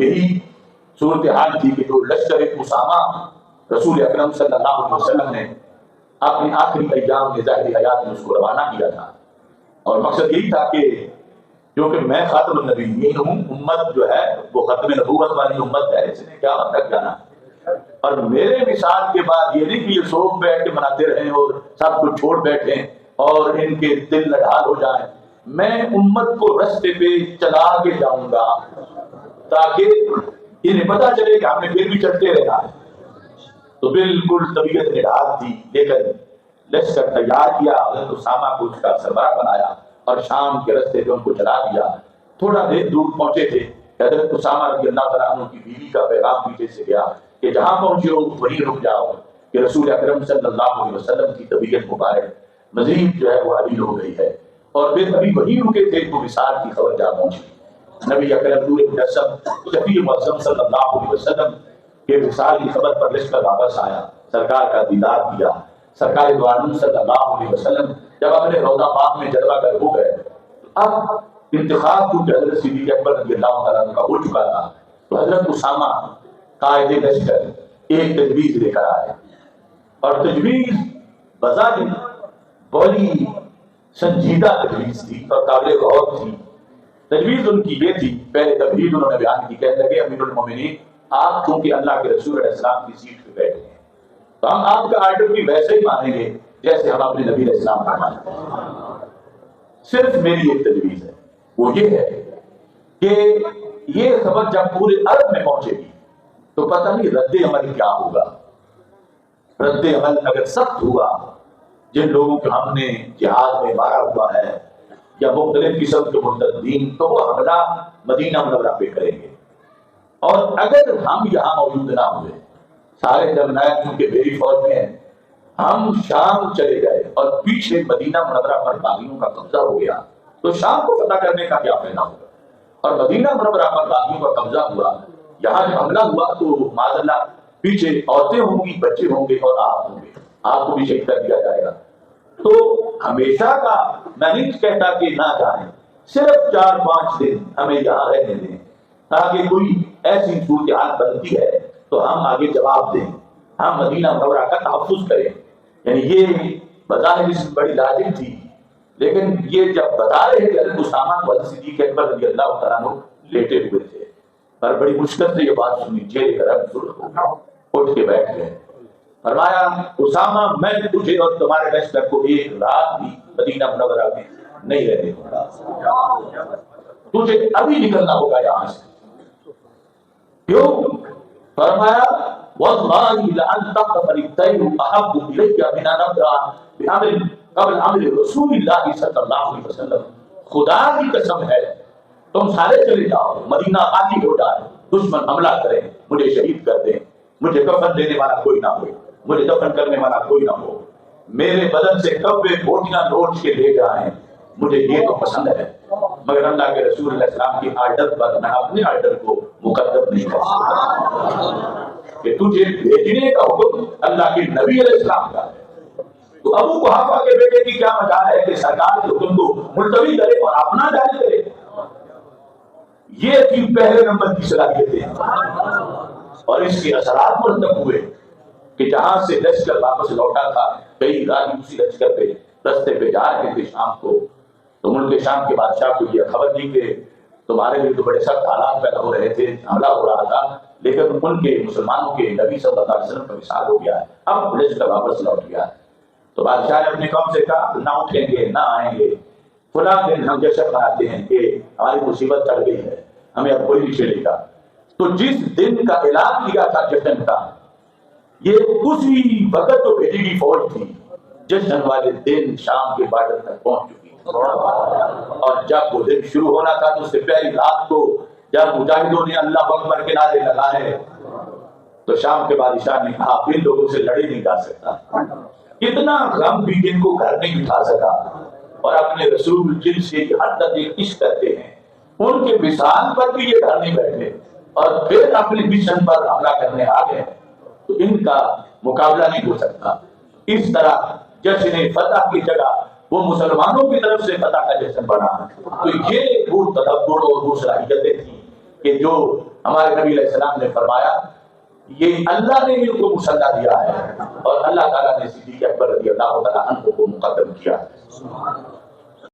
یہی صورتحال تھی کہ جو لشکر اسامہ رسول اکرم صلی اللہ علیہ وسلم نے اپنے آخری ایام میں ظاہری حیات میں اس کو روانہ کیا تھا، اور مقصد یہی تھا کہ کیونکہ میں خاتم النبیین ہوں، امت جو ہے وہ ختم نبوت والی امت ہے، اس نے کیا تک جانا، اور میرے مثال کے بعد یہ نہیں کہ یہ سوگ بیٹھ کے مناتے رہیں اور سب کچھ چھوڑ بیٹھیں اور ان کے دل نڈھال ہو جائیں، میں امت کو رستے پہ چلا کے جاؤں گا تاکہ انہیں پتہ چلے کہ ہم نے پھر بھی چلتے رہنا ہے۔ تو بالکل طبیعت نڈھال تھی، لیکن لشکر تیار کیا، حضرت اسامہ کو اس کا سربراہ بنایا اور شام کے رستے پہ ان کو چلا دیا۔ تھوڑا دیر دور پہنچے تھے، حضرت اسامہ رضی اللہ تعالیٰ عنہ کی بیوی کا پیغام پیچھے سے گیا کہ جہاں پہنچے ہو وہیں رک جاؤ، کہ رسول اکرم صلی اللہ علیہ وسلم کی طبیعت مبارک مزید جو ہے وہ علیل ہو گئی ہے، اور پھر ابھی وہیں رکے تھے تو وصال کی خبر جا پہنچی۔ نبی اکرم نور مجسم شفیع معظم صلی اللہ علیہ وسلم کے وصال کی خبر پر لشکر واپس آیا، سرکار کا دیدار کیا۔ سرکار دو عالم صلی اللہ علیہ وسلم جب اپنے روضہ پاک میں جلوہ گر ہو گئے، اب انتخاب کیونکہ حضرت صدیق اکبر رضی اللہ تعالیٰ عنہ کا ہو چکا تھا، تو حضرت اسامہ قائد لشکر ایک تجویز لے کر آئے، اور تجویز بظاہر بڑی سنجیدہ تجویز تھی اور قابل غور تھی۔ تجویز ان کی یہ تھی، پہلے تمہید انہوں نے بیان کی، کہنے لگے امیر المومنین آپ چونکہ اللہ کے رسول علیہ السلام کی سیٹ پہ بیٹھے ہیں تو ہم آپ کا آرڈر بھی ویسے ہی مانیں گے جیسے ہم اپنے نبی علیہ السلام کا مانتے ہیں۔ صرف میری ایک تجویز ہے، وہ یہ ہے کہ یہ خبر جب پورے عرب میں پہنچے گی تو پتہ نہیں رد عمل کیا ہوگا۔ رد عمل اگر سخت ہوا، جن لوگوں کو ہم نے جہاد میں مارا ہوا ہے یا مختلف قسم کے مرتدین، تو وہ حملہ مدینہ منورہ پہ کریں گے، اور اگر ہم یہاں موجود نہ ہوئے، سارے جرنیل چونکہ میری فوج میں ہیں، ہم شام چلے گئے اور پیچھے مدینہ منورہ پر باغیوں کا قبضہ ہو گیا، تو شام کو فتح کرنے کا کیا فائدہ ہوگا؟ اور مدینہ منورہ پر باغیوں کا قبضہ ہوا، یہاں جب حملہ ہوا تو معاذ اللہ پیچھے عورتیں ہوں گی، بچے ہوں گے اور آپ ہوں گے، آپ کو بھی شہید کر دیا جائے گا۔ تو ہمیشہ کا میں نہیں کہتا کہ نہ جائیں، صرف 4-5 دن ہمیں یہاں رہنے دیں تاکہ کوئی ایسی صورتحال بنتی ہے تو ہم آگے جواب دیں، ہم مدینہ منورہ کا تحفظ کریں۔ یعنی یہ بظاہر اس بڑی لاجک تھی، لیکن یہ جب بتا رہے کہ حضرت اسامہ کو حضرت صدیق اکبر رضی اللہ تعالیٰ عنہ لیٹے ہوئے تھے، اور بڑی مشکل سے یہ بات سنی، چہرے کا رنگ سرخ ہو گیا، اٹھ کے بیٹھ گئے، فرمایا اسامہ میں تجھے اور تمہارے لشکر کو ایک رات بھی مدینہ منورہ میں نہیں رہنے دوں گا، تجھے ابھی نکلنا ہوگا یہاں سے۔ کیوں؟ فرمایا واللہ لأن تقتل الطیر احب الیک من ان ابدا بعمل قبل عمل رسول اللہ صلی اللہ علیہ وسلم، خدا کی قسم ہے تم سارے چلے جاؤ، مدینہ خالی ہو جائے، دشمن حملہ کریں، مجھے شہید کر دیں، مجھے کفن دینے والا کوئی نہ ہو، مجھے دفن کرنے والا کوئی نہ ہو، میرے بدن سے کبے بوٹیاں نوچ کے لے جائیں، مجھے یہ تو پسند ہے، مگر اللہ کے رسول علیہ السلام کی آرڈر پر میں اپنے آرڈر کو مقدم نہیں کر سکتا، کہ تجھے بھیجنے کا حکم اللہ کے نبی علیہ السلام کا ہے۔ تو ابو قحافہ کے بیٹے کی کیا مجال ہے کہ سرکار کے حکم کو ملتوی کرے اور اپنا جاری کرے؟ یہ تھی پہلے نمبر کی صلاحیتیں، اور اس کے اثرات مرتب ہوئے کہ جہاں سے لشکر واپس لوٹا تھا، کئی راہی اسی لشکر پہ رستے پہ جا رہے تھے شام کو، تو ملک شام کے بادشاہ کو یہ خبر دی کہ تمہارے لیے تو بڑے سخت حالات پیدا ہو رہے تھے، حملہ ہو رہا تھا، لیکن ان کے مسلمانوں کے نبی صلی اللہ علیہ وسلم کا وصال ہو گیا ہے، اب لشکر واپس لوٹ گیا ہے۔ تو بادشاہ نے اپنے قوم سے کہا نہ اٹھیں گے، نہ آئیں گے، فلاں دن ہم جشن مناتے ہیں کہ ہماری مصیبت ٹل گئی ہے، ہمیں اب کوئی نہیں چھیڑے گا۔ تو جس دن کا اعلان کیا تھا جشن کا، یہ اسی وقت تو بھیجی گئی فوج تھی، جشن والے دن شام کے بارڈر تک پہنچ چکی تھی، اور جب وہ دن شروع ہونا تھا تو اس سے پہلی رات کو جب مجاہدوں نے اللہ اکبر کے نعرے لگائے تو شام کے بادشاہ نے کہا ان لوگوں سے لڑے نہیں جا سکتا، اتنا غم بھی جن کو گھر نہیں اٹھا سکا، اور اپنے رسول جن سے ہر درجے عشق کرتے ہیں ان کے وصال پر بھی یہ گھر نہیں بیٹھے اور پھر اپنے مشن پر حملہ کرنے آ گئے، تو ان کا مقابلہ نہیں ہو سکتا۔ اس طرح جشن فتح کی جگہ وہ مسلمانوں کی طرف سے فتح کا جشن بنا، تو یہ وہ تدبر اور وہ صلاحیتیں تھیں کہ جو ہمارے نبی علیہ السلام نے فرمایا یہ اللہ نے ان کو مسلح دیا ہے اور اللہ تعالیٰ نے صدیق اکبر رضی اللہ تعالیٰ عنہ کو مقدم کیا ہے.